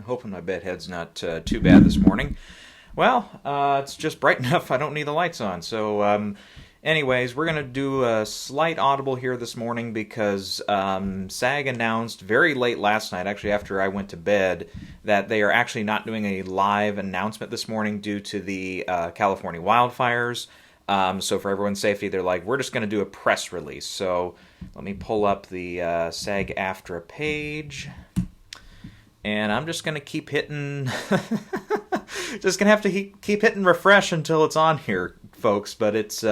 Hoping my bedhead's not too bad this morning. Well, it's just bright enough I don't need the lights on. Anyways, we're going to do a slight audible here this morning because SAG announced very late last night, actually after I went to bed, that they are actually not doing a live announcement this morning due to the California wildfires. So for everyone's safety, they're like, we're just going to do a press release. So let me pull up the SAG AFTRA page. And I'm just going to keep hitting... just going to have to keep hitting refresh until it's on here, folks. But it's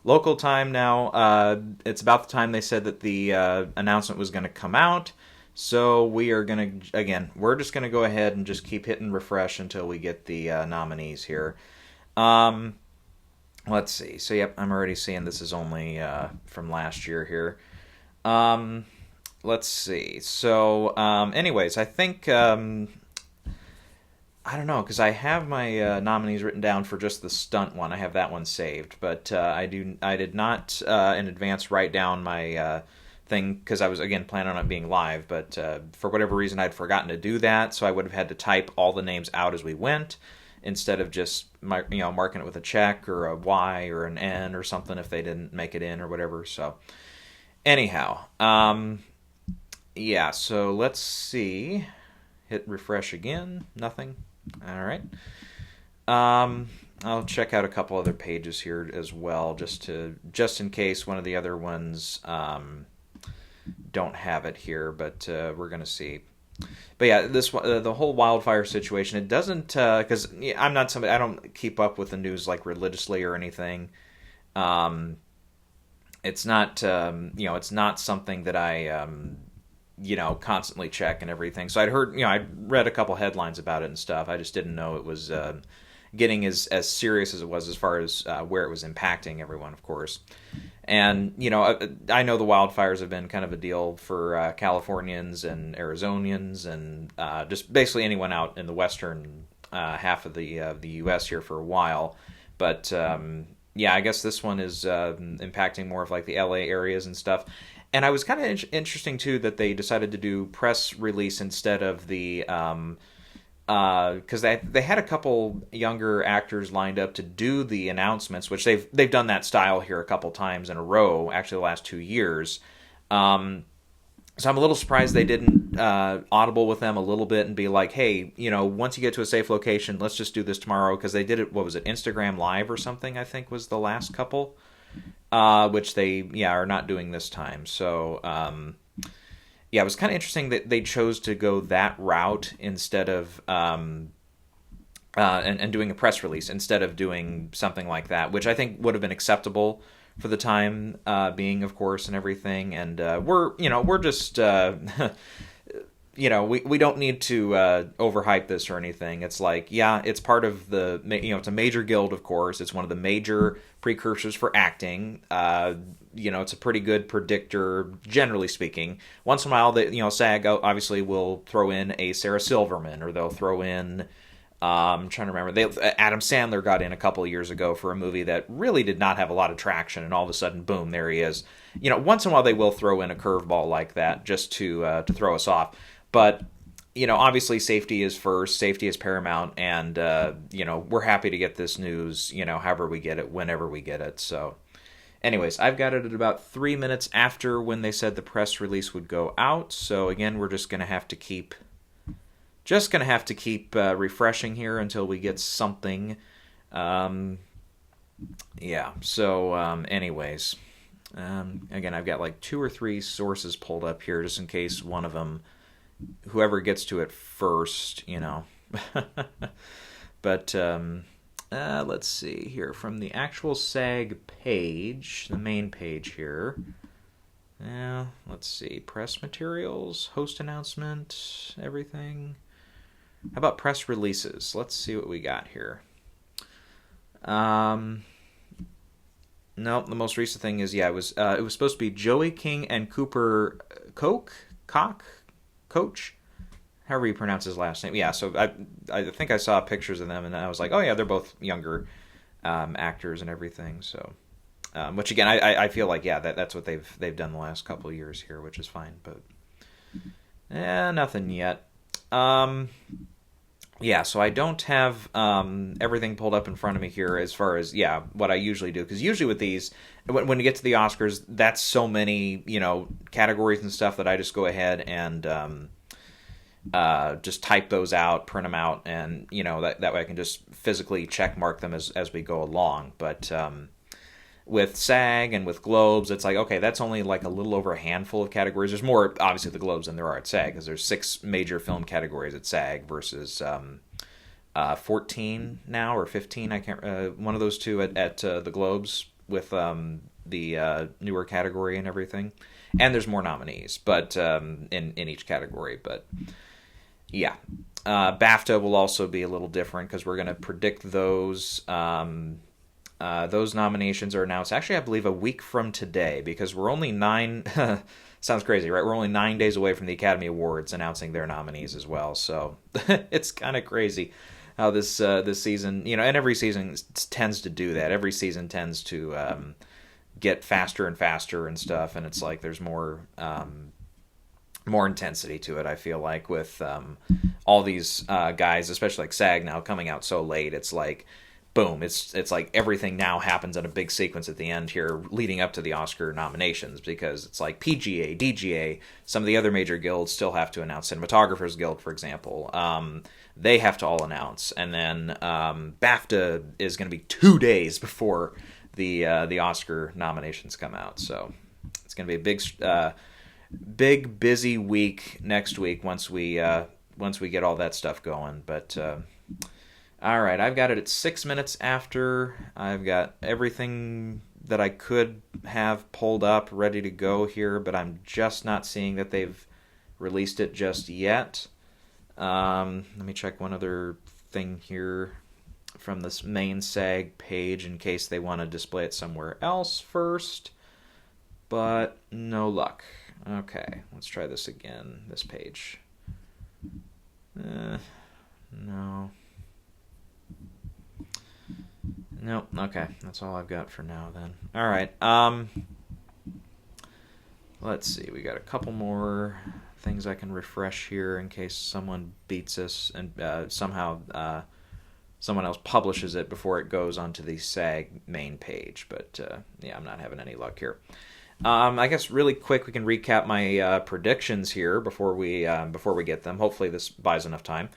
local time now. It's about the time they said that the announcement was going to come out. So we are going to... Again, we're just going to go ahead and just keep hitting refresh until we get the nominees here. Let's see. So, yep, I'm already seeing this is only from last year here. Let's see. So, anyways, I think, I don't know, because I have my nominees written down for just the stunt one. I have that one saved, but I did not in advance write down my thing because I was, again, planning on it being live, but for whatever reason I'd forgotten to do that, so I would have had to type all the names out as we went instead of just marking it with a check or a Y or an N or something if they didn't make it in or whatever. So, anyhow, yeah, so let's see. Hit refresh again. Nothing. All right. I'll check out a couple other pages here as well, just in case one of the other ones don't have it here. But we're gonna see. But yeah, this the whole wildfire situation. It doesn't because I'm not somebody. I don't keep up with the news like religiously or anything. It's not it's not something that I constantly check and everything. So I'd heard, I'd read a couple headlines about it and stuff. I just didn't know it was getting as serious as it was as far as where it was impacting everyone, of course. And, I know the wildfires have been kind of a deal for Californians and Arizonians and just basically anyone out in the western half of the U.S. here for a while. But, yeah, I guess this one is impacting more of like the L.A. areas and stuff. And I was kind of interesting, too, that they decided to do press release instead of the... because they had a couple younger actors lined up to do the announcements, which they've done that style here a couple times in a row, actually the last 2 years. So I'm a little surprised they didn't audible with them a little bit and be like, hey, once you get to a safe location, let's just do this tomorrow, because they did it, what was it, Instagram Live or something, I think was the last couple, which they, are not doing this time. So, yeah, it was kind of interesting that they chose to go that route instead of and doing a press release instead of doing something like that, which I think would have been acceptable for the time being, of course, and everything. And we're just we don't need to overhype this or anything. It's like, yeah, it's part of the it's a major guild, of course. It's one of the major precursors for acting. It's a pretty good predictor, generally speaking. Once in a while, SAG obviously will throw in a Sarah Silverman, or they'll throw in, I'm trying to remember, Adam Sandler got in a couple of years ago for a movie that really did not have a lot of traction, and all of a sudden, boom, there he is. Once in a while they will throw in a curveball like that just to throw us off. But, obviously safety is first, safety is paramount, and, we're happy to get this news, however we get it, whenever we get it. So, anyways, I've got it at about 3 minutes after when they said the press release would go out. So, again, we're just going to have to keep refreshing here until we get something. Yeah, so, anyways, again, I've got like 2 or 3 sources pulled up here just in case one of them, whoever gets to it first, But let's see here from the actual SAG page, the main page here. Let's see, press materials, host announcement, everything. How about press releases? Let's see what we got here. No, the most recent thing is, it was supposed to be Joey King and Cooper Coach, however you pronounce his last name. Yeah, so I think I saw pictures of them, and I was like, oh yeah, they're both younger actors and everything. So, which again, I feel like, yeah, that's what they've done the last couple of years here, which is fine. But nothing yet. Yeah, so I don't have everything pulled up in front of me here as far as, yeah, what I usually do. Because usually with these, when you get to the Oscars, that's so many, categories and stuff that I just go ahead and just type those out, print them out, and, that way I can just physically check mark them as we go along. But with SAG and with Globes, it's like, okay, that's only like a little over a handful of categories. There's more, obviously, at the Globes than there are at SAG, because there's 6 major film categories at SAG versus 14 now, or 15, I can't, one of those two at the Globes with the newer category and everything. And there's more nominees, but in each category. But yeah, BAFTA will also be a little different because we're going to predict those. Those nominations are announced, actually, I believe, a week from today, because we're only 9... sounds crazy, right? We're only 9 days away from the Academy Awards announcing their nominees as well. So it's kind of crazy how this season, and every season tends to do that. Every season tends to get faster and faster and stuff, and it's like there's more intensity to it, I feel like, with all these guys, especially like SAG now coming out so late. It's like, boom, it's like everything now happens in a big sequence at the end here leading up to the Oscar nominations, because it's like PGA, DGA, some of the other major guilds still have to announce. Cinematographers Guild, for example, they have to all announce. And then BAFTA is going to be 2 days before the Oscar nominations come out. So it's going to be a big busy week next week once we get all that stuff going. But all right, I've got it at 6 minutes after. I've got everything that I could have pulled up, ready to go here, but I'm just not seeing that they've released it just yet. Let me check one other thing here from this main SAG page in case they want to display it somewhere else first, but no luck. Okay, let's try this again, this page. No. Nope. Okay, that's all I've got for now then. All right. Let's see. We got a couple more things I can refresh here in case someone beats us and somehow someone else publishes it before it goes onto the SAG main page. But yeah, I'm not having any luck here. I guess really quick we can recap my predictions here before we get them. Hopefully this buys enough time.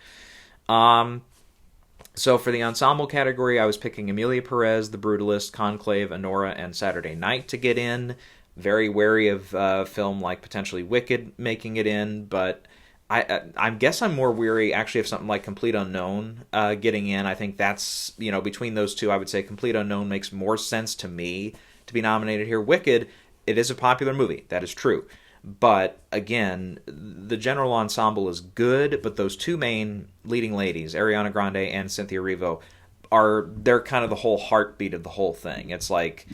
So for the ensemble category, I was picking Emilia Perez, The Brutalist, Conclave, Anora, and Saturday Night to get in. Very wary of film like potentially Wicked making it in, but I guess I'm more weary actually of something like Complete Unknown getting in. I think that's, between those two, I would say Complete Unknown makes more sense to me to be nominated here. Wicked, it is a popular movie, that is true. But again, the general ensemble is good, but those two main leading ladies, Ariana Grande and Cynthia Erivo, they're kind of the whole heartbeat of the whole thing. It's like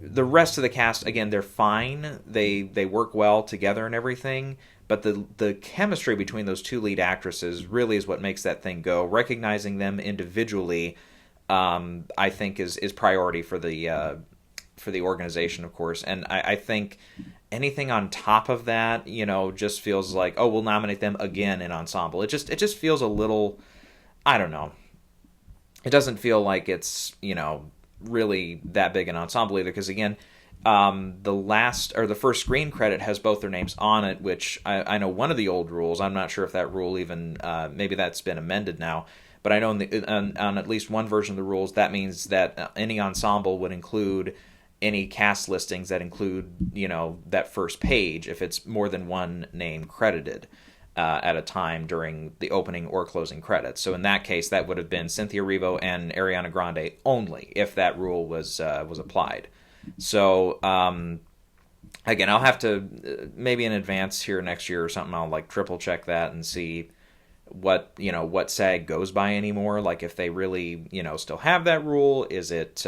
the rest of the cast, again, they're fine. They work well together and everything, but the chemistry between those two lead actresses really is what makes that thing go. Recognizing them individually, I think is priority for the organization, of course. And I think anything on top of that, just feels like, oh, we'll nominate them again in ensemble. It just feels a little, I don't know. It doesn't feel like it's, really that big an ensemble either, because again, the first screen credit has both their names on it, which I know one of the old rules, I'm not sure if that rule even, maybe that's been amended now, but I know on at least one version of the rules, that means that any ensemble would include any cast listings that include, that first page if it's more than one name credited at a time during the opening or closing credits. So in that case, that would have been Cynthia Erivo and Ariana Grande only if that rule was applied. So again, I'll have to maybe in advance here next year or something, I'll like triple check that and see what SAG goes by anymore. Like if they really still have that rule, is it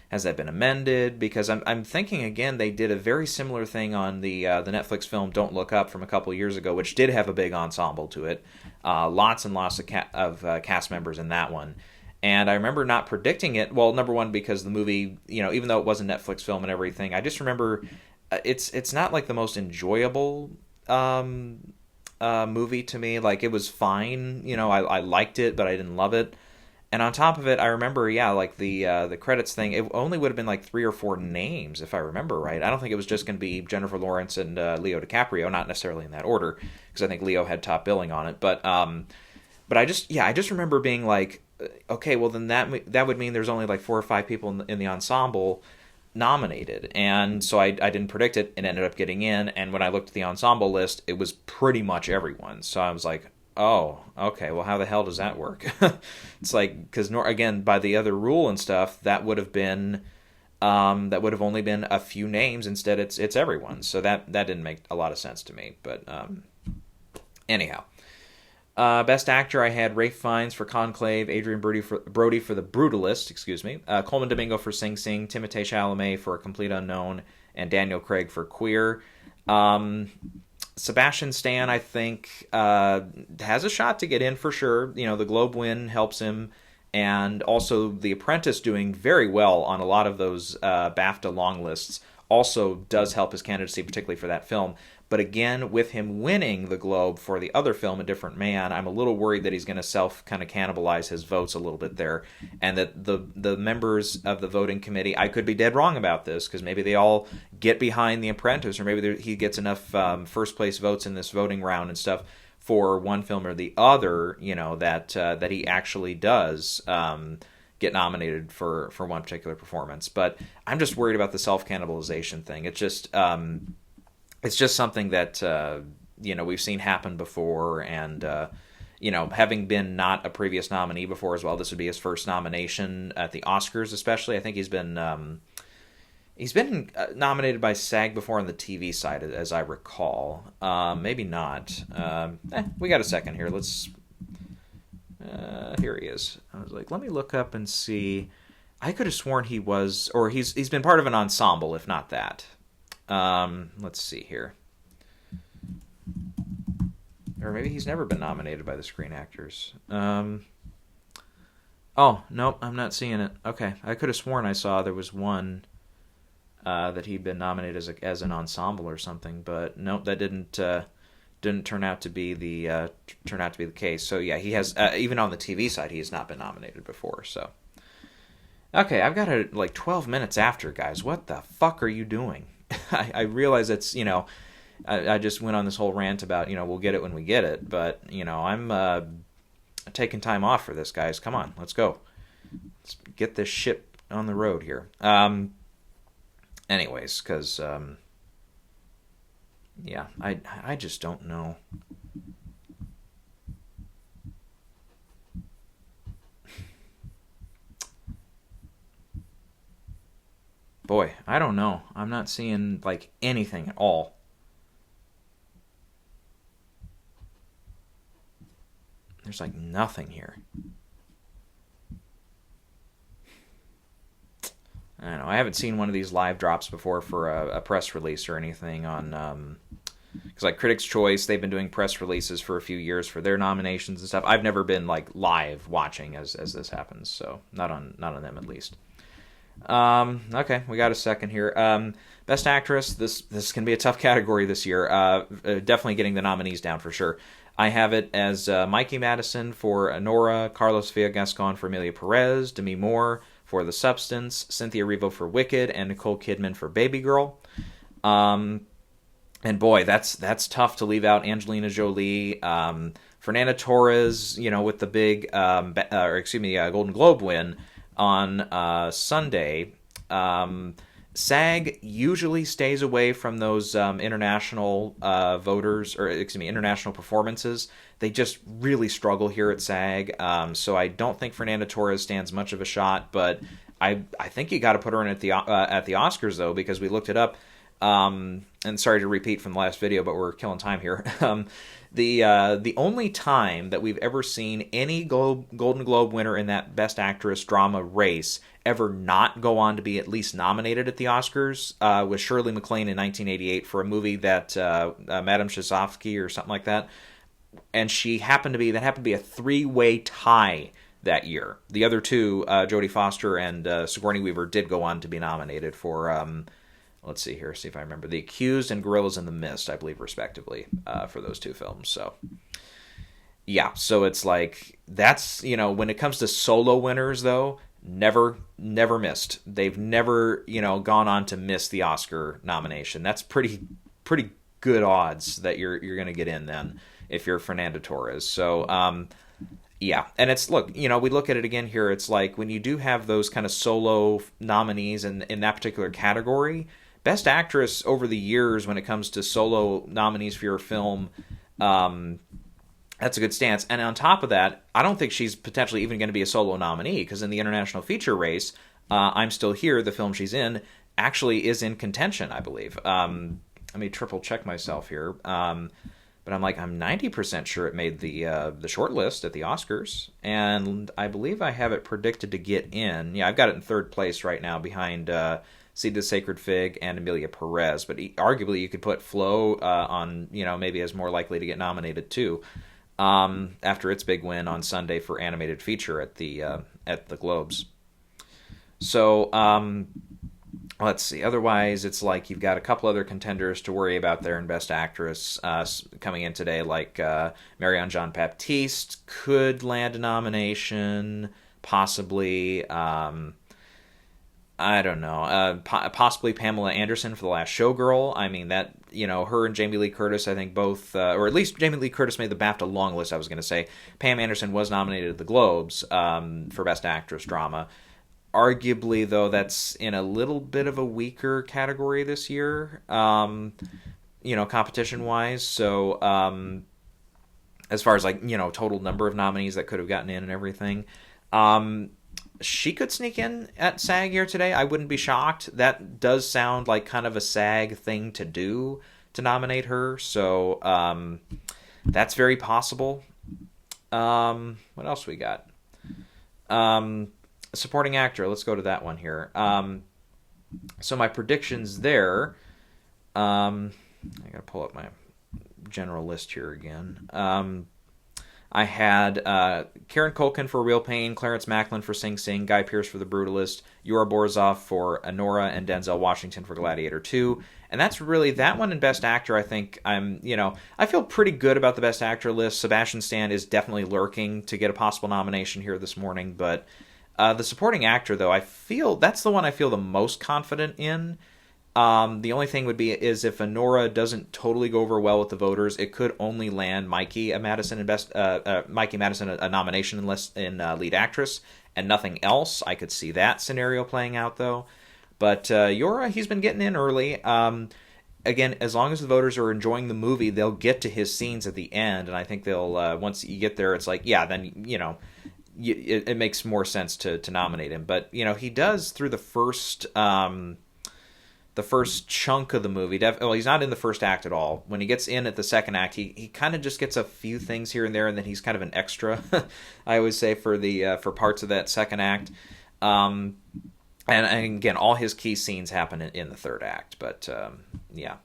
has that been amended? Because I'm thinking, again, they did a very similar thing on the Netflix film Don't Look Up from a couple years ago, which did have a big ensemble to it. Lots and lots of cast members in that one. And I remember not predicting it. Well, number one, because the movie, even though it was a Netflix film and everything, I just remember it's not like the most enjoyable movie to me. Like, it was fine. I liked it, but I didn't love it. And on top of it, I remember, yeah, like the credits thing. It only would have been like 3 or 4 names, if I remember right. I don't think it was just going to be Jennifer Lawrence and Leo DiCaprio, not necessarily in that order, because I think Leo had top billing on it. But I just remember being like, okay, well then that would mean there's only like 4 or 5 people in the ensemble nominated, and so I didn't predict it. It ended up getting in, and when I looked at the ensemble list, it was pretty much everyone. So I was like, oh, okay, well, how the hell does that work? It's like, because again, by the other rule and stuff, that would have only been a few names. Instead, it's everyone. So that didn't make a lot of sense to me. But anyhow, Best Actor, I had Ralph Fiennes for Conclave, Adrian Brody for The Brutalist, excuse me, Coleman Domingo for Sing Sing, Timothée Chalamet for A Complete Unknown, and Daniel Craig for Queer. Sebastian Stan, I think, has a shot to get in for sure. The Globe win helps him, and also The Apprentice doing very well on a lot of those BAFTA long lists also does help his candidacy, particularly for that film. But again, with him winning the Globe for the other film, A Different Man, I'm a little worried that he's going to kind of cannibalize his votes a little bit there, and that the members of the voting committee, I could be dead wrong about this, because maybe they all get behind The Apprentice, or maybe he gets enough first place votes in this voting round and stuff for one film or the other, that he actually does get nominated for one particular performance. But I'm just worried about the self-cannibalization thing. It's just something that we've seen happen before, and having been not a previous nominee before as well, this would be his first nomination at the Oscars. Especially, I think he's been nominated by SAG before on the TV side, as I recall. Maybe not. We got a second here. Let's. Here he is. I was like, let me look up and see. I could have sworn he was, or he's been part of an ensemble, if not that. Let's see here. Or maybe he's never been nominated by the Screen Actors. Oh, nope, I'm not seeing it. Okay, I could have sworn I saw there was one that he'd been nominated as an ensemble or something, but nope, that didn't turn out to be the case. So yeah, he has even on the TV side, he has not been nominated before. So okay, I've got it like 12 minutes after, guys. What the fuck are you doing? I realize it's, I just went on this whole rant about, we'll get it when we get it, but, I'm taking time off for this, guys. Come on, let's go. Let's get this ship on the road here. Anyways, because, yeah, I just don't know. Boy, I don't know. I'm not seeing, like, anything at all. There's, like, nothing here. I don't know. I haven't seen one of these live drops before for a press release or anything on... Because, like, Critics' Choice, they've been doing press releases for a few years for their nominations and stuff. I've never been, like, live watching as this happens, so not on them at least. Okay, we got a second here. Best Actress, this can be a tough category this year. Definitely getting the nominees down for sure. I have it as Mikey Madison for Nora, Carlos Villasgascon for Emilia Perez, Demi Moore for The Substance, Cynthia Erivo for Wicked, and Nicole Kidman for Baby Girl. And boy, that's tough to leave out Angelina Jolie, Fernanda Torres, with the big, Golden Globe win on Sunday. SAG usually stays away from those international international performances. They just really struggle here at SAG. So I don't think Fernanda Torres stands much of a shot, but I think you got to put her in at the Oscars though, because we looked it up. And sorry to repeat from the last video, but we're killing time here. The only time that we've ever seen any Golden Globe winner in that Best Actress drama race ever not go on to be at least nominated at the Oscars was Shirley MacLaine in 1988 for a movie that Madame Shazovsky or something like that, and that happened to be a 3-way tie that year. The other two, Jodie Foster and Sigourney Weaver, did go on to be nominated for. let's see here, see if I remember. The Accused and Gorillas in the Mist, I believe, respectively, for those two films. So, yeah, so it's like, that's, when it comes to solo winners, though, never missed. They've never, gone on to miss the Oscar nomination. That's pretty good odds that you're going to get in then if you're Fernando Torres. So, yeah, and it's, look, we look at it again here. It's like when you do have those kind of solo nominees in that particular category, Best Actress over the years when it comes to solo nominees for your film, that's a good stance. And on top of that, I don't think she's potentially even going to be a solo nominee, because in the international feature race, I'm Still Here, the film she's in, actually is in contention, I believe. Let me triple check myself here. But I'm 90% sure it made the short list at the Oscars, and I believe I have it predicted to get in. Yeah, I've got it in third place right now behind Seed the Sacred Fig and Emilia Perez. But arguably you could put Flo on, maybe as more likely to get nominated too, after its big win on Sunday for animated feature at the Globes. So let's see. Otherwise, it's like you've got a couple other contenders to worry about there in Best Actress coming in today, like Marianne Jean-Baptiste could land a nomination, possibly. I don't know. Possibly Pamela Anderson for The Last Showgirl. I mean, that, her and Jamie Lee Curtis, I think both, or at least Jamie Lee Curtis made the BAFTA long list, I was going to say. Pam Anderson was nominated at the Globes for Best Actress Drama. Arguably, though, that's in a little bit of a weaker category this year, competition-wise. So, as far as, total number of nominees that could have gotten in and everything, she could sneak in at SAG here today. I wouldn't be shocked. That does sound like kind of a SAG thing to do, to nominate her. So, that's very possible. What else we got? Supporting actor, let's go to that one here. So my predictions there, I gotta pull up my general list here again. I had Karen Culkin for Real Pain, Clarence Macklin for Sing Sing, Guy Pearce for The Brutalist, Yura Borzov for Anora, and Denzel Washington for Gladiator 2. And that's really that one in Best Actor. I think I feel pretty good about the Best Actor list. Sebastian Stan is definitely lurking to get a possible nomination here this morning, but the supporting actor, though, I feel that's the one I feel the most confident in. The only thing would be is if Anora doesn't totally go over well with the voters, it could only land Mikey Madison a nomination in lead actress and nothing else. I could see that scenario playing out, though. But Yura, he's been getting in early. Again, as long as the voters are enjoying the movie, they'll get to his scenes at the end, and I think they'll once you get there, it's like, yeah, then it makes more sense to nominate him. But he does through the first chunk of the movie. Well, he's not in the first act at all. When he gets in at the second act, he kind of just gets a few things here and there, and then he's kind of an extra. I always say for parts of that second act. And again, all his key scenes happen in the third act. But yeah.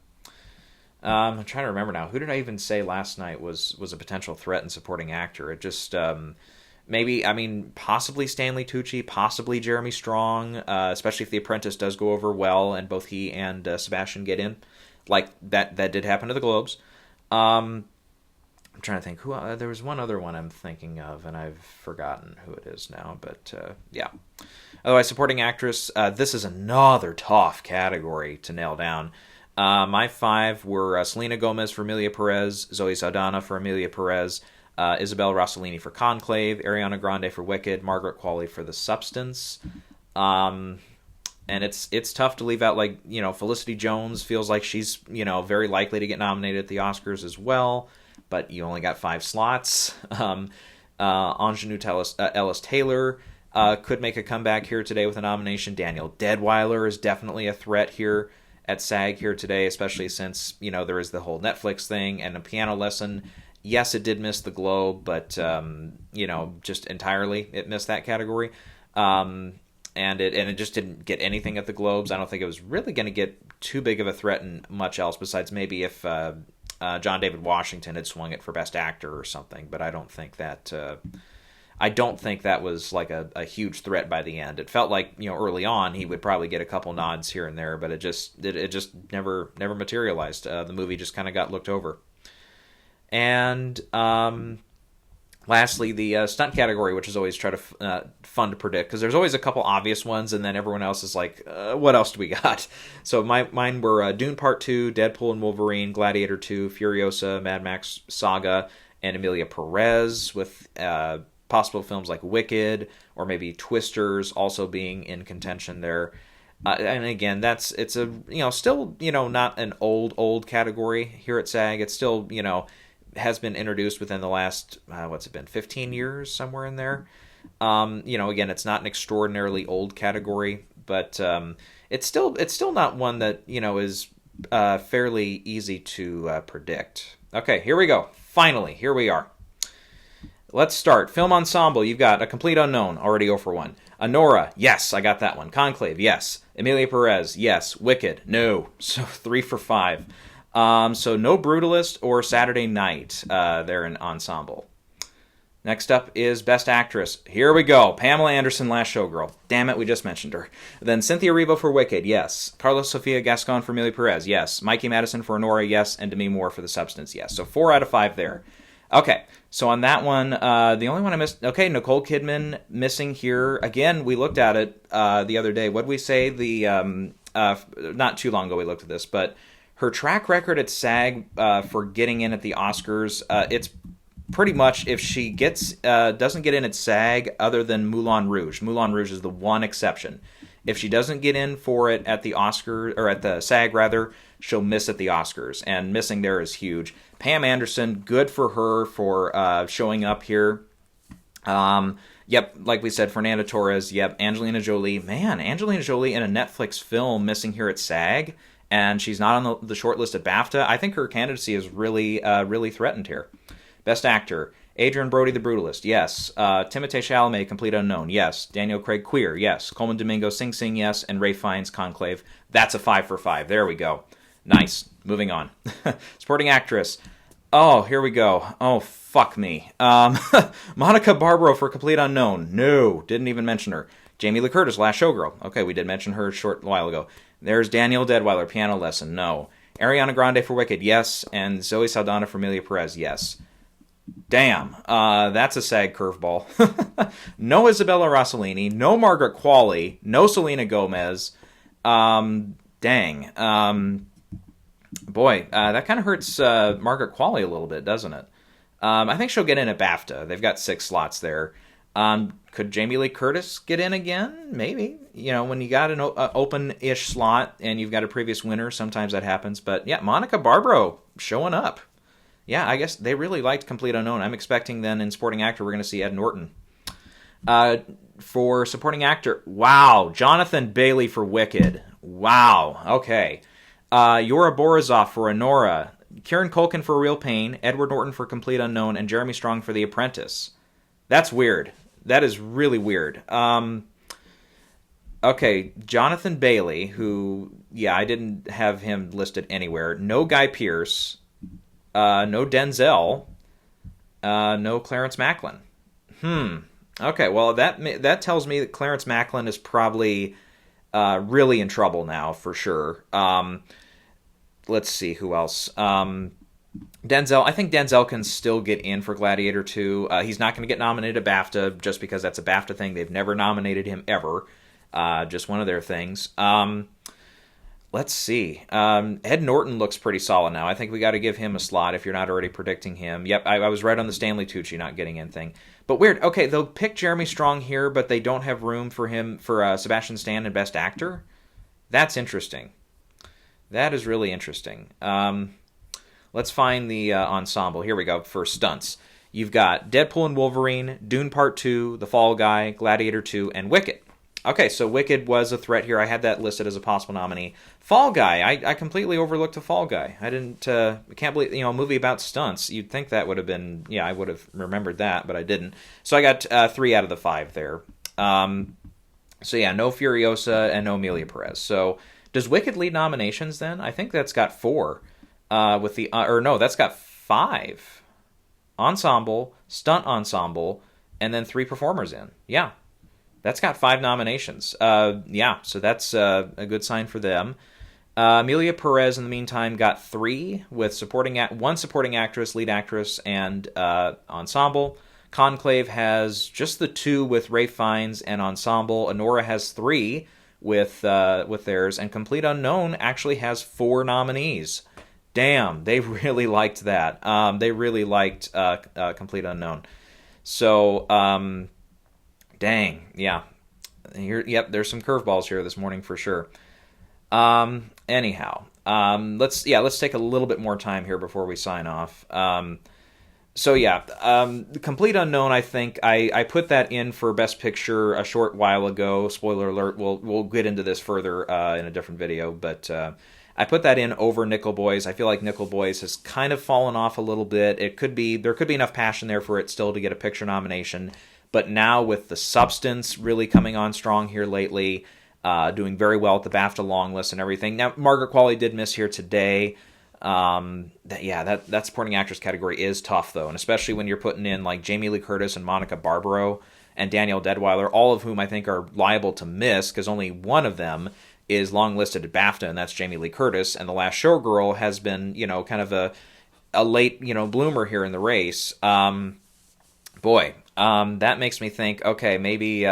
I'm trying to remember now. Who did I even say last night was a potential threat in supporting actor? It just possibly Stanley Tucci, possibly Jeremy Strong, especially if The Apprentice does go over well and both he and Sebastian get in. Like, that did happen to the Globes. I'm trying to think. There was one other one I'm thinking of, and I've forgotten who it is now, but yeah. Otherwise, supporting actress, this is another tough category to nail down. My five were Selena Gomez for Emilia Perez, Zoe Saldana for Emilia Perez, Isabel Rossellini for Conclave, Ariana Grande for Wicked, Margaret Qualley for The Substance. And it's tough to leave out, Felicity Jones feels like she's, very likely to get nominated at the Oscars as well, but you only got 5 slots. Ingenue Ellis Taylor could make a comeback here today with a nomination. Daniel Deadwyler is definitely a threat here at SAG here today, especially since, there is the whole Netflix thing and A Piano Lesson. Yes, it did miss the Globe, but, just entirely it missed that category. And it just didn't get anything at the Globes. I don't think it was really going to get too big of a threat in much else besides maybe if John David Washington had swung it for Best Actor or something. But I don't think that I don't think that was like a huge threat by the end. It felt like, early on he would probably get a couple nods here and there, but it just never materialized. The movie just kind of got looked over. And lastly, the stunt category, which is always fun to predict, because there's always a couple obvious ones, and then everyone else is like, what else do we got? So mine were Dune Part 2, Deadpool and Wolverine, Gladiator 2, Furiosa, Mad Max Saga, and Emilia Perez, with possible films like Wicked, or maybe Twisters also being in contention there. And again, it's still, not an old category here at SAG. It's still, has been introduced within the last, 15 years, somewhere in there. Again, it's not an extraordinarily old category, but it's still not one that, is fairly easy to predict. Okay, here we go. Finally, here we are. Let's start. Film ensemble, you've got A Complete Unknown, already 0 for 1. Anora, yes, I got that one. Conclave, yes. Emilia Perez, yes. Wicked, no. So 3 for 5. So no Brutalist or Saturday Night there in ensemble. Next up is Best Actress. Here we go. Pamela Anderson, Last Showgirl. Damn it, we just mentioned her. Then Cynthia Erivo for Wicked, yes. Carlos Sofia Gascon for Emilia Perez, yes. Mikey Madison for Anora, yes. And Demi Moore for The Substance, yes. So 4 out of 5 there. Okay, so on that one, the only one I missed... Okay, Nicole Kidman missing here. Again, we looked at it the other day. What did we say? Not too long ago we looked at this, but her track record at SAG for getting in at the Oscars, it's pretty much if she doesn't get in at SAG other than Moulin Rouge. Moulin Rouge is the one exception. If she doesn't get in for it at the Oscar, or at the SAG rather, she'll miss at the Oscars, and missing there is huge. Pam Anderson, good for her for showing up here. Yep, like we said, Fernanda Torres. Yep, Angelina Jolie. Man, Angelina Jolie in a Netflix film missing here at SAG, and she's not on the short list at BAFTA. I think her candidacy is really threatened here. Best Actor, Adrian Brody, The Brutalist, yes. Timothée Chalamet, Complete Unknown, yes. Daniel Craig, Queer, yes. Coleman Domingo, Sing Sing, yes. And Ralph Fiennes, Conclave. That's a 5 for 5. There we go. Nice. Moving on. Supporting Actress. Oh, here we go. Oh, fuck me. Monica Barbaro for Complete Unknown. No, didn't even mention her. Jamie Lee Curtis, Last Showgirl. Okay, we did mention her a short while ago. There's Danielle Deadwyler, Piano Lesson. No. Ariana Grande for Wicked, yes. And Zoe Saldana for Emilia Perez, yes. Damn, that's a SAG curveball. No Isabella Rossellini, no Margaret Qualley, no Selena Gomez. Dang. Boy, that kind of hurts Margaret Qualley a little bit, doesn't it? I think she'll get in at BAFTA. They've got 6 slots there. Could Jamie Lee Curtis get in again? Maybe. When you got an open-ish slot and you've got a previous winner, sometimes that happens. But yeah, Monica Barbaro showing up. Yeah, I guess they really liked Complete Unknown. I'm expecting then in Supporting Actor we're going to see Ed Norton. For Supporting Actor, wow, Jonathan Bailey for Wicked. Wow, okay. Yora Borazov for Anora. Kieran Culkin for Real Pain. Edward Norton for Complete Unknown. And Jeremy Strong for The Apprentice. That's weird. That is really weird. Okay, Jonathan Bailey, who, yeah, I didn't have him listed anywhere. No Guy Pearce. No Denzel, no Clarence Macklin. Okay, well, that tells me that Clarence Macklin is probably really in trouble now, for sure. Let's see, who else? Denzel, I think Denzel can still get in for Gladiator 2. He's not going to get nominated at BAFTA just because that's a BAFTA thing. They've never nominated him ever. Just one of their things. Let's see. Ed Norton looks pretty solid now. I think we got to give him a slot if you're not already predicting him. Yep, I was right on the Stanley Tucci not getting in thing. But weird. Okay, they'll pick Jeremy Strong here, but they don't have room for him for Sebastian Stan in Best Actor. That's interesting. That is really interesting. Let's find the ensemble. Here we go for stunts. You've got Deadpool and Wolverine, Dune Part 2, The Fall Guy, Gladiator 2, and Wicked. Okay, so Wicked was a threat here. I had that listed as a possible nominee. Fall Guy, I completely overlooked The Fall Guy. I can't believe, a movie about stunts. You'd think that would have been, I would have remembered that, but I didn't. So I got 3 out of the 5 there. So yeah, no Furiosa and no Emilia Perez. So does Wicked lead nominations then? I think that's got 4. That's got 5. Ensemble, stunt ensemble, and then 3 performers in. Yeah, that's got 5 nominations. Yeah, so that's a good sign for them. Amelia Perez, in the meantime, got 3 with one supporting actress, lead actress, and ensemble. Conclave has just the 2 with Ralph Fiennes and ensemble. Anora has 3 with theirs, and Complete Unknown actually has 4 nominees. Damn, they really liked that. They really liked Complete Unknown. So, dang, yeah. Yep, there's some curveballs here this morning for sure. Anyhow, let's take a little bit more time here before we sign off. Complete Unknown, I think I put that in for Best Picture a short while ago. Spoiler alert, we'll get into this further in a different video, but I put that in over Nickel Boys. I feel like Nickel Boys has kind of fallen off a little bit. There could be enough passion there for it still to get a picture nomination, but now with The Substance really coming on strong here lately, doing very well at the BAFTA long list and everything. Now, Margaret Qualley did miss here today. That supporting actress category is tough, though, and especially when you're putting in like Jamie Lee Curtis and Monica Barbaro and Danielle Deadwyler, all of whom I think are liable to miss because only one of them is long listed at BAFTA, and that's Jamie Lee Curtis. And The Last Showgirl has been, kind of a late, bloomer here in the race. That makes me think, okay, maybe,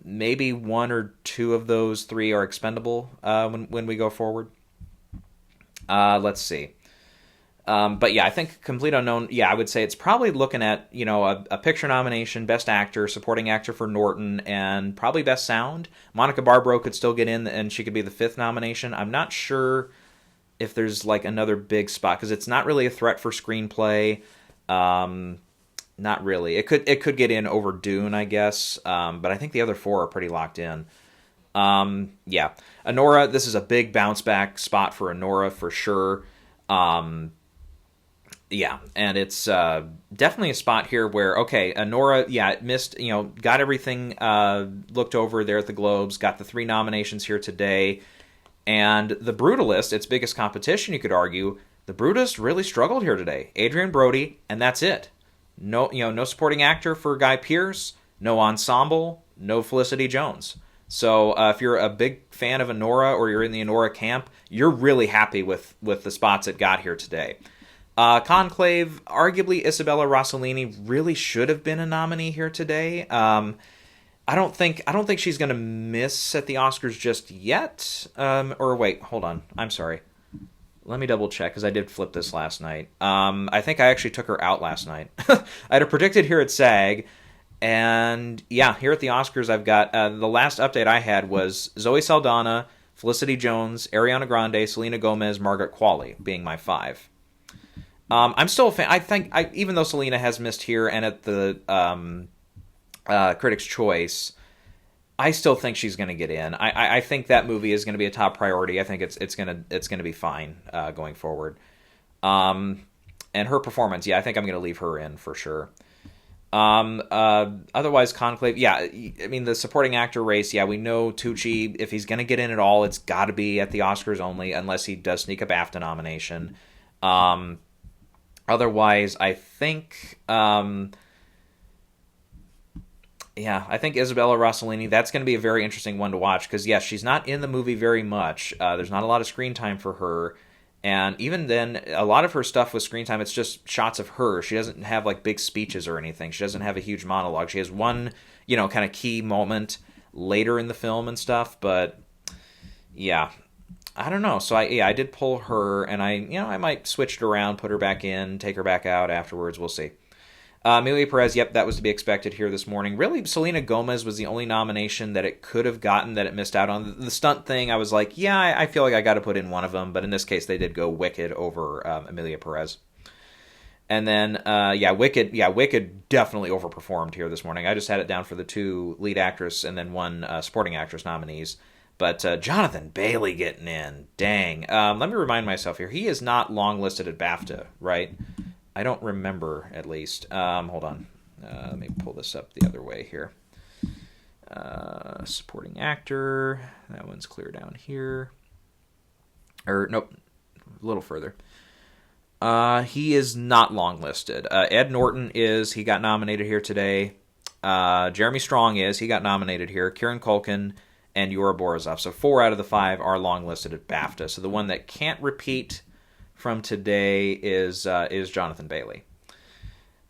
maybe 1 or 2 of those 3 are expendable when we go forward. Let's see. I think Complete Unknown, I would say it's probably looking at, a picture nomination, Best Actor, Supporting Actor for Norton, and probably Best Sound. Monica Barbaro could still get in, and she could be the 5th nomination. I'm not sure if there's, like, another big spot, because it's not really a threat for screenplay. Not really. It could get in over Dune, I guess, but I think the other 4 are pretty locked in. Anora, this is a big bounce back spot for Anora for sure. And it's definitely a spot here where, okay, Anora, it missed, got everything looked over there at the Globes, got the 3 nominations here today. And The Brutalist, its biggest competition, you could argue, The Brutalist really struggled here today. Adrian Brody, and that's it. No supporting actor for Guy Pearce, no ensemble, no Felicity Jones. So if you're a big fan of Anora or you're in the Anora camp, you're really happy with the spots it got here today. Conclave, arguably Isabella Rossellini really should have been a nominee here today. I don't think she's going to miss at the Oscars just yet. Or wait, hold on. I'm sorry. Let me double check because I did flip this last night. I think I actually took her out last night. I'd have predicted here at SAG. And here at the Oscars, I've got the last update I had was Zoe Saldana, Felicity Jones, Ariana Grande, Selena Gomez, Margaret Qualley being my 5. I'm still a fan. I think even though Selena has missed here and at the Critics' Choice, I still think she's going to get in. I think that movie is going to be a top priority. I think it's going to be fine going forward. And her performance, I think I'm going to leave her in for sure. Otherwise, Conclave, the supporting actor race, we know Tucci, if he's going to get in at all, it's got to be at the Oscars only, unless he does sneak a BAFTA nomination. Otherwise, I think, I think Isabella Rossellini, that's going to be a very interesting one to watch, because, she's not in the movie very much. There's not a lot of screen time for her. And even then, a lot of her stuff with screen time, it's just shots of her. She doesn't have, like, big speeches or anything. She doesn't have a huge monologue. She has one, kind of key moment later in the film and stuff. But, I don't know. So, I did pull her, and I might switch it around, put her back in, take her back out afterwards. We'll see. Amelia Perez, that was to be expected here this morning. Really, Selena Gomez was the only nomination that it could have gotten that it missed out on. The stunt thing, I was like, I feel like I got to put in one of them, but in this case, they did go Wicked over Amelia Perez. And then, Wicked definitely overperformed here this morning. I just had it down for the 2 lead actress and then 1 supporting actress nominees. But Jonathan Bailey getting in, dang. Let me remind myself here, he is not long listed at BAFTA, right? I don't remember, at least. Hold on. Let me pull this up the other way here. Supporting actor. That one's clear down here. Nope. A little further. He is not long listed. Ed Norton is. He got nominated here today. Jeremy Strong is. He got nominated here. Kieran Culkin and Yura Borisov. So 4 out of the 5 are long listed at BAFTA. So the one that can't repeat from today is Jonathan Bailey.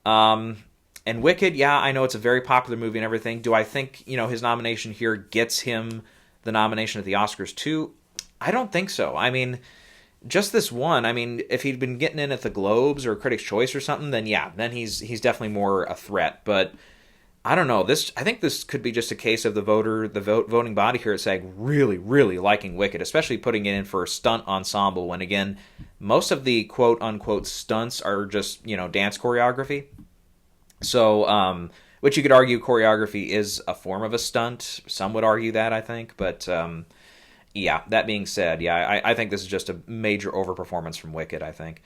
And Wicked, yeah, I know it's a very popular movie and everything. Do I think, his nomination here gets him the nomination at the Oscars too? I don't think so. I mean, just this one. I mean, if he'd been getting in at the Globes or Critics' Choice or something, then yeah, then he's definitely more a threat. But I don't know. I think this could be just a case of the voting body here at SAG really, really liking Wicked, especially putting it in for a stunt ensemble. When again, most of the quote unquote stunts are just dance choreography. So, which you could argue choreography is a form of a stunt. Some would argue that, I think. But, yeah, that being said, yeah, I think this is just a major overperformance from Wicked, I think.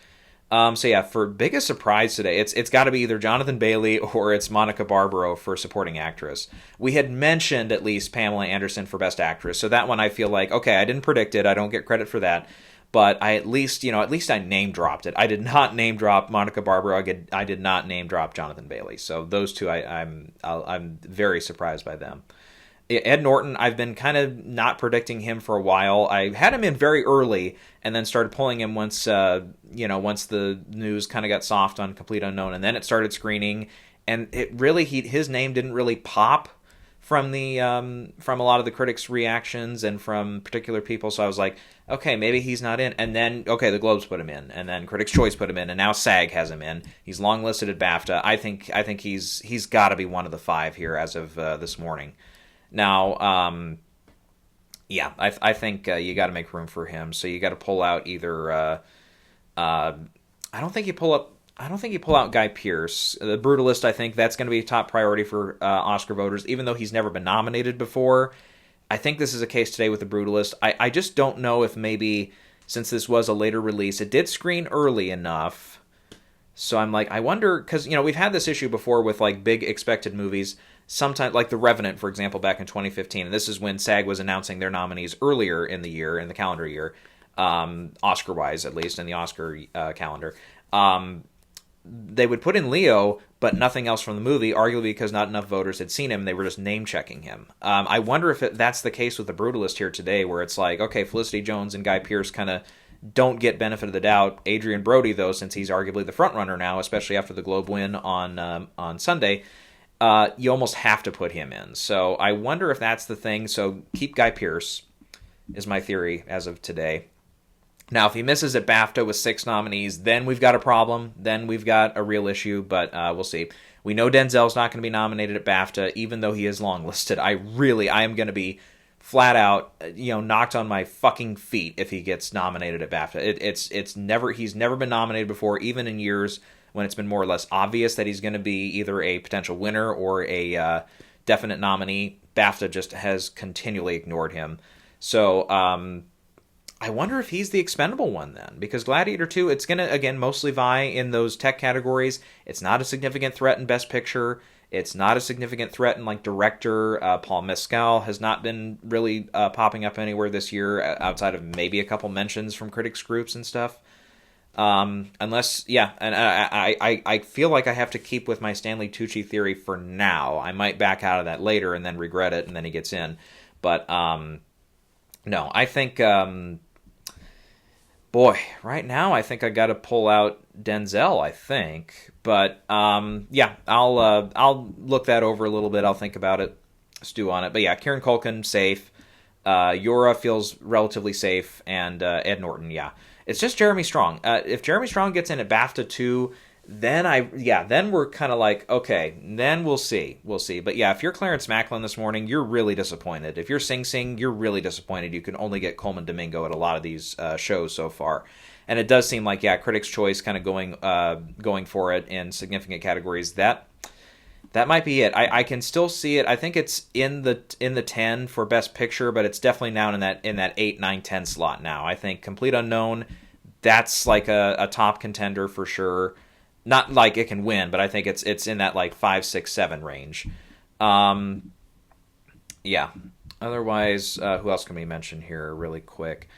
So, yeah, for biggest surprise today, it's got to be either Jonathan Bailey or it's Monica Barbaro for supporting actress. We had mentioned at least Pamela Anderson for best actress. So that one I feel like, okay, I didn't predict it. I don't get credit for that. But I at least I name dropped it. I did not name drop Monica Barbaro. I did not name drop Jonathan Bailey. So those two, I'm very surprised by them. Ed Norton, I've been kind of not predicting him for a while. I had him in very early, and then started pulling him once once the news kind of got soft on Complete Unknown, and then it started screening, and it really his name didn't really pop from from a lot of the critics' reactions and from particular people. So I was like, okay, maybe he's not in. And then, okay, the Globes put him in, and then Critics' Choice put him in, and now SAG has him in. He's long listed at BAFTA. I think he's got to be one of the 5 here as of this morning. Now, yeah, I think you got to make room for him. So you got to pull out either. I don't think you pull out Guy Pearce. The Brutalist, I think that's going to be a top priority for Oscar voters, even though he's never been nominated before. I think this is a case today with The Brutalist. I just don't know if maybe, since this was a later release, it did screen early enough. So I'm like, I wonder, because, we've had this issue before with, like, big expected movies. Sometimes, like The Revenant, for example, back in 2015. And this is when SAG was announcing their nominees earlier in the year, in the calendar year, Oscar-wise, at least, in the Oscar calendar. They would put in Leo, but nothing else from the movie, arguably because not enough voters had seen him, and they were just name-checking him. I wonder if that's the case with The Brutalist here today, where it's like, okay, Felicity Jones and Guy Pearce kind of don't get benefit of the doubt. Adrian Brody, though, since he's arguably the front-runner now, especially after the Globe win on Sunday, you almost have to put him in. So I wonder if that's the thing. So keep Guy Pearce, is my theory as of today. Now, if he misses at BAFTA with 6 nominees, then we've got a problem. Then we've got a real issue, but we'll see. We know Denzel's not going to be nominated at BAFTA, even though he is long listed. I am going to be flat out, knocked on my fucking feet if he gets nominated at BAFTA. He's never been nominated before, even in years when it's been more or less obvious that he's going to be either a potential winner or a definite nominee. BAFTA just has continually ignored him. So, I wonder if he's the expendable one then, because Gladiator 2, it's going to, again, mostly vie in those tech categories. It's not a significant threat in Best Picture. It's not a significant threat in, like, Director. Paul Mescal has not been really popping up anywhere this year, outside of maybe a couple mentions from critics groups and stuff. Unless, yeah, and I feel like I have to keep with my Stanley Tucci theory for now. I might back out of that later and then regret it, and then he gets in. But, no, I think... Boy, right now I think I got to pull out Denzel, I think. But yeah, I'll look that over a little bit. I'll think about it, stew on it. But yeah, Kieran Culkin, safe. Yura feels relatively safe, and Ed Norton, yeah. It's just Jeremy Strong. If Jeremy Strong gets in at BAFTA 2, then we're kind of like, okay, then we'll see. But yeah, if you're Clarence Macklin this morning, you're really disappointed. If you're Sing Sing, you're really disappointed. You can only get Coleman Domingo at a lot of these shows so far. And it does seem like, yeah, Critics' Choice kind of going for it in significant categories. That might be it. I can still see it. I think it's in the 10 for Best Picture, but it's definitely now in that 8, 9, 10 slot now. I think Complete Unknown, that's like a top contender for sure. Not like it can win, but I think it's in that like 5, 6, 7 range. Yeah. Otherwise, who else can we mention here really quick?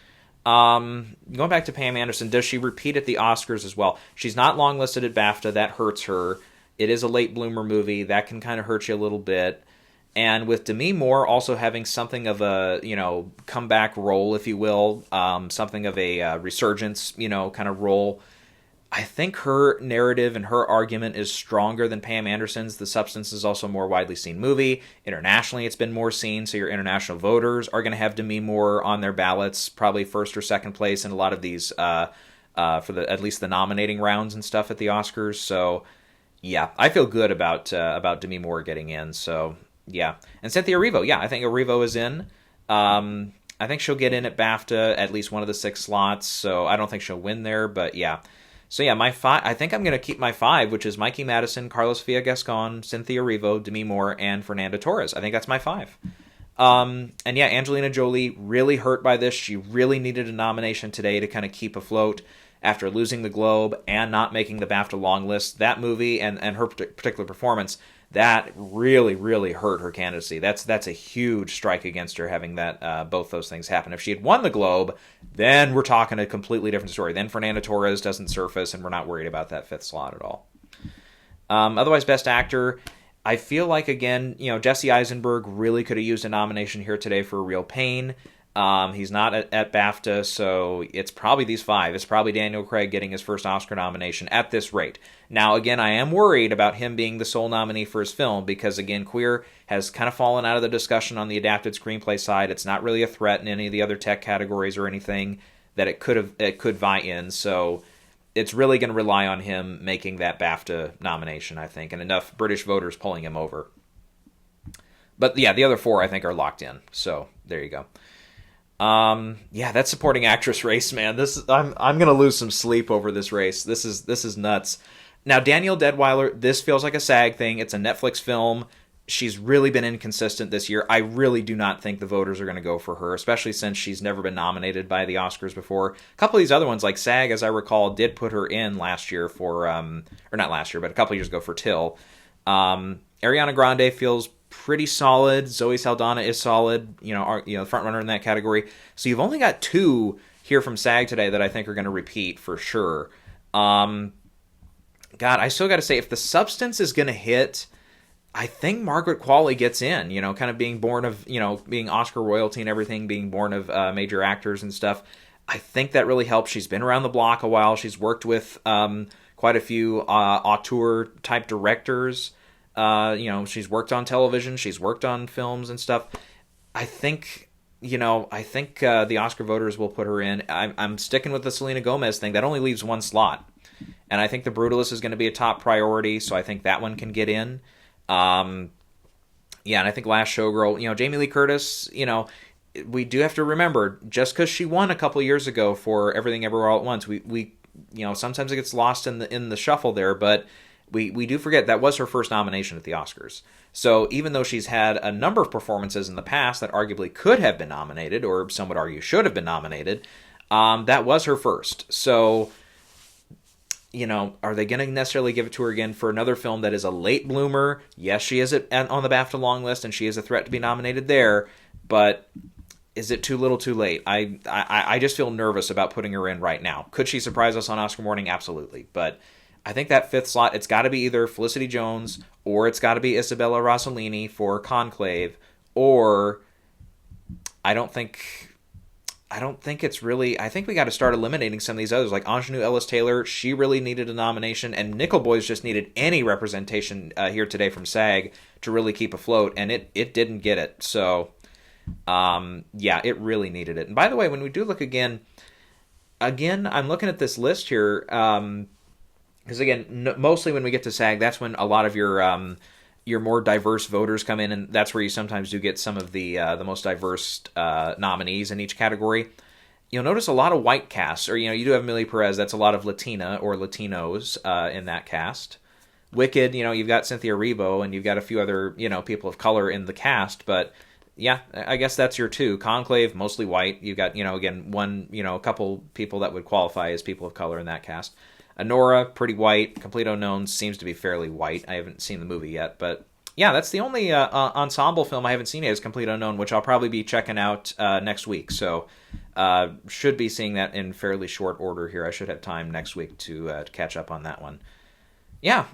Going back to Pam Anderson, does she repeat at the Oscars as well? She's not longlisted at BAFTA. That hurts her. It is a late bloomer movie. That can kind of hurt you a little bit. And with Demi Moore also having something of a, comeback role, if you will, something of a resurgence, kind of role, I think her narrative and her argument is stronger than Pam Anderson's. The Substance is also a more widely seen movie. Internationally, it's been more seen, so your international voters are going to have Demi Moore on their ballots, probably first or second place in a lot of these, for at least the nominating rounds and stuff at the Oscars. So, yeah, I feel good about Demi Moore getting in. So, yeah. And Cynthia Erivo, yeah, I think Erivo is in. I think she'll get in at BAFTA, at least one of the 6 slots, so I don't think she'll win there, but yeah. So yeah, my 5, I think I'm going to keep my 5, which is Mikey Madison, Carlos Villa-Gascon, Cynthia Erivo, Demi Moore, and Fernanda Torres. I think that's my 5. And yeah, Angelina Jolie really hurt by this. She really needed a nomination today to kind of keep afloat after losing the Globe and not making the BAFTA long list. That movie and her particular performance, that really, really hurt her candidacy. That's a huge strike against her, having that both those things happen. If she had won the Globe, then we're talking a completely different story. Then Fernanda Torres doesn't surface, and we're not worried about that 5th slot at all. Otherwise, Best Actor, I feel like, again, Jesse Eisenberg really could have used a nomination here today for Real Pain. He's not at BAFTA, so it's probably these 5. It's probably Daniel Craig getting his first Oscar nomination at this rate. Now, again, I am worried about him being the sole nominee for his film because, again, queer has kind of fallen out of the discussion on the adapted screenplay side. It's not really a threat in any of the other tech categories or anything that it could vie in. So it's really going to rely on him making that BAFTA nomination, I think, and enough British voters pulling him over. But yeah, the other 4 I think are locked in. So there you go. Yeah, that supporting actress race, man. I'm gonna lose some sleep over this race. This is nuts. Now, Danielle Deadwyler, this feels like a SAG thing. It's a Netflix film. She's really been inconsistent this year. I really do not think the voters are going to go for her, especially since she's never been nominated by the Oscars before. A couple of these other ones, like SAG, as I recall, did put her in last year for, or not last year, but a couple of years ago for Till. Ariana Grande feels pretty solid. Zoe Saldana is solid, front runner in that category. So you've only got 2 here from SAG today that I think are going to repeat for sure. God, I still got to say, if The Substance is going to hit, I think Margaret Qualley gets in, kind of being born of, being Oscar royalty and everything, being born of major actors and stuff. I think that really helps. She's been around the block a while. She's worked with quite a few auteur-type directors. She's worked on television. She's worked on films and stuff. I think the Oscar voters will put her in. I'm sticking with the Selena Gomez thing. That only leaves 1 slot. And I think The Brutalist is going to be a top priority, so I think that one can get in. And I think Last Showgirl, Jamie Lee Curtis, we do have to remember, just because she won a couple years ago for Everything Everywhere All at Once, we sometimes it gets lost in the shuffle there, but we do forget that was her first nomination at the Oscars. So even though she's had a number of performances in the past that arguably could have been nominated, or some would argue should have been nominated, that was her first. So, are they going to necessarily give it to her again for another film that is a late bloomer? Yes, she is on the BAFTA long list, and she is a threat to be nominated there, but is it too little too late? I just feel nervous about putting her in right now. Could she surprise us on Oscar morning? Absolutely. But I think that 5th slot, it's got to be either Felicity Jones or it's got to be Isabella Rossellini for Conclave, or I don't think it's really... I think we got to start eliminating some of these others, like Ingenue Ellis-Taylor. She really needed a nomination, and Nickel Boys just needed any representation here today from SAG to really keep afloat, and it didn't get it. So, it really needed it. And by the way, when we do look again, I'm looking at this list here, because again, mostly when we get to SAG, that's when a lot of your more diverse voters come in, and that's where you sometimes do get some of the most diverse nominees in each category. You'll notice a lot of white casts, or you do have Millie Perez. That's a lot of Latina or Latinos in that cast. Wicked, you've got Cynthia Erivo, and you've got a few other people of color in the cast. But yeah, I guess that's your 2. Conclave, mostly white. You've got again one a couple people that would qualify as people of color in that cast. Honora, pretty white. Complete Unknown seems to be fairly white. I haven't seen the movie yet, but yeah, that's the only ensemble film I haven't seen yet is Complete Unknown, which I'll probably be checking out next week. So Should be seeing that in fairly short order here. I should have time next week to catch up on that one. Yeah.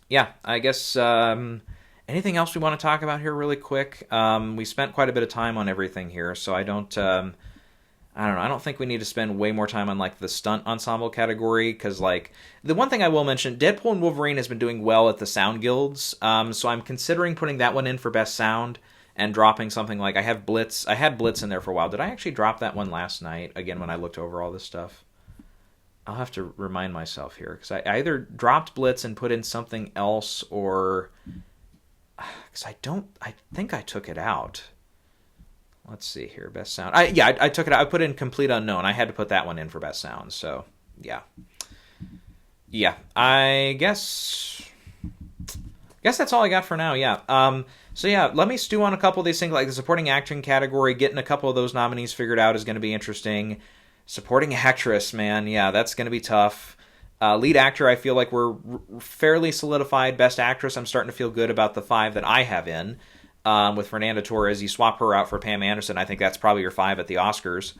Yeah, I guess anything else we want to talk about here really quick? We spent quite a bit of time on everything here, so I don't know. I don't think we need to spend way more time on like the stunt ensemble category, because like the one thing I will mention, Deadpool and Wolverine has been doing well at the sound guilds, so I'm considering putting that one in for best sound and dropping something like I had Blitz in there for a while. Did I actually drop that one last night again when I looked over all this stuff? I'll have to remind myself here, because I either dropped Blitz and put in something else, or because I think I took it out. Let's see here, best sound. I took it out. I put in Complete Unknown. I had to put that one in for best sound. So yeah. I guess that's all I got for now. Yeah. So yeah, let me stew on a couple of these things, like the supporting acting category. Getting a couple of those nominees figured out is going to be interesting. Supporting actress, man, yeah, that's going to be tough. Lead actor, I feel like we're fairly solidified. Best actress, I'm starting to feel good about the 5 that I have in. With Fernanda Torres, you swap her out for Pam Anderson, I think that's probably your 5 at the Oscars.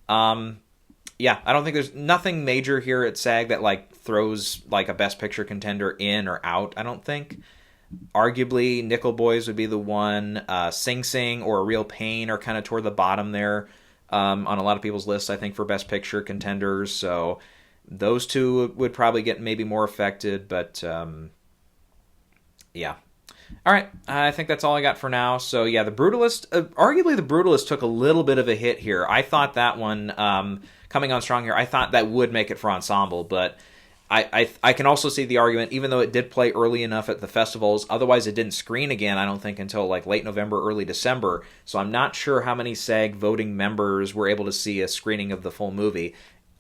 Yeah, I don't think there's nothing major here at SAG that like throws like a Best Picture contender in or out, I don't think. Arguably, Nickel Boys would be the one. Sing Sing or A Real Pain are kind of toward the bottom there. On a lot of people's lists, I think, for Best Picture contenders. So those two would probably get maybe more affected, but yeah. All right, I think that's all I got for now. So yeah, The Brutalist, arguably The Brutalist took a little bit of a hit here. I thought that one, coming on strong here, I thought that would make it for ensemble, but I can also see the argument, even though it did play early enough at the festivals, otherwise it didn't screen again, I don't think, until like late November, early December. So I'm not sure how many SAG voting members were able to see a screening of the full movie.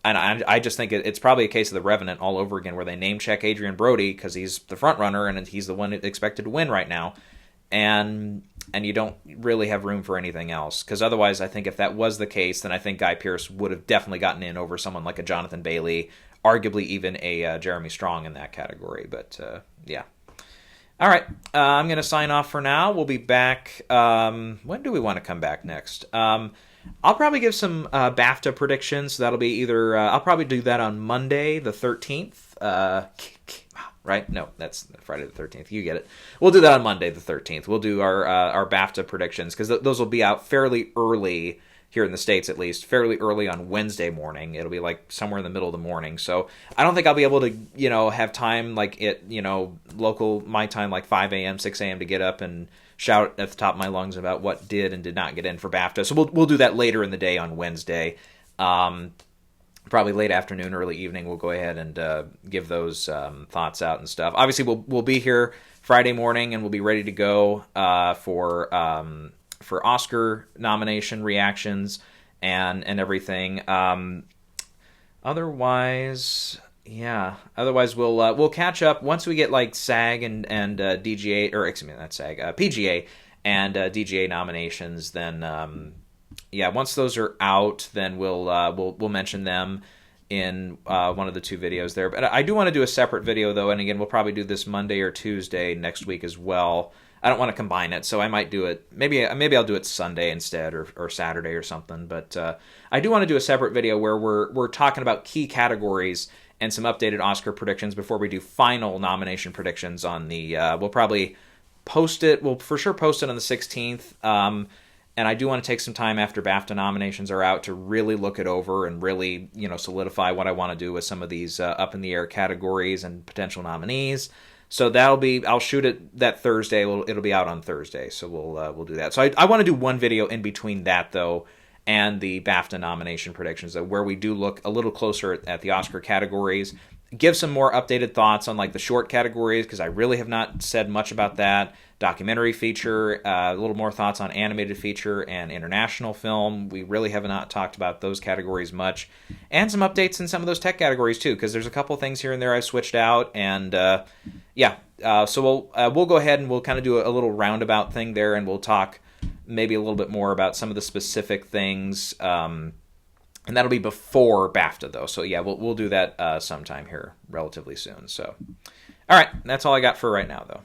And I just think it's probably a case of The Revenant all over again, where they name check Adrian Brody because he's the front runner and he's the one expected to win right now. And you don't really have room for anything else. Because otherwise, I think if that was the case, then I think Guy Pearce would have definitely gotten in over someone like a Jonathan Bailey, arguably even a Jeremy Strong in that category. But yeah. All right, I'm going to sign off for now. We'll be back. When do we want to come back next? I'll probably give some BAFTA predictions. That'll be either... I'll probably do that on Monday, the 13th. Right? No, that's Friday the 13th. You get it. We'll do that on Monday the 13th. We'll do our BAFTA predictions, because those will be out fairly early here in the States, at least, fairly early on Wednesday morning. It'll be like somewhere in the middle of the morning. So I don't think I'll be able to, have time like local, my time, like 5 a.m., 6 a.m. to get up and shout at the top of my lungs about what did and did not get in for BAFTA. So we'll do that later in the day on Wednesday. Probably late afternoon, early evening, we'll go ahead and give those thoughts out and stuff. Obviously, we'll be here Friday morning, and we'll be ready to go for Oscar nomination reactions and everything. Otherwise, yeah. Otherwise, we'll catch up once we get like SAG and DGA, or excuse me, not SAG, PGA and DGA nominations. Then yeah, once those are out, then we'll mention them in one of the 2 videos there. But I do want to do a separate video though, and again, we'll probably do this Monday or Tuesday next week as well. I don't want to combine it, so I might do it. Maybe I'll do it Sunday instead, or Saturday or something. But I do want to do a separate video where we're talking about key categories and some updated Oscar predictions before we do final nomination predictions on the. We'll probably post it. We'll for sure post it on the 16th. And I do want to take some time after BAFTA nominations are out to really look it over and really, solidify what I want to do with some of these up in the air categories and potential nominees. So I'll shoot it that Thursday. It'll be out on Thursday, so we'll do that. So I want to do one video in between that though, and the BAFTA nomination predictions, where we do look a little closer at the Oscar categories, give some more updated thoughts on like the short categories, because I really have not said much about that. Documentary feature, a little more thoughts on animated feature and international film. We really have not talked about those categories much, and some updates in some of those tech categories too, because there's a couple things here and there I switched out, and yeah. So we'll go ahead and we'll kind of do a little roundabout thing there, and we'll talk maybe a little bit more about some of the specific things, and that'll be before BAFTA though. So yeah, we'll do that sometime here relatively soon. So, all right, that's all I got for right now though.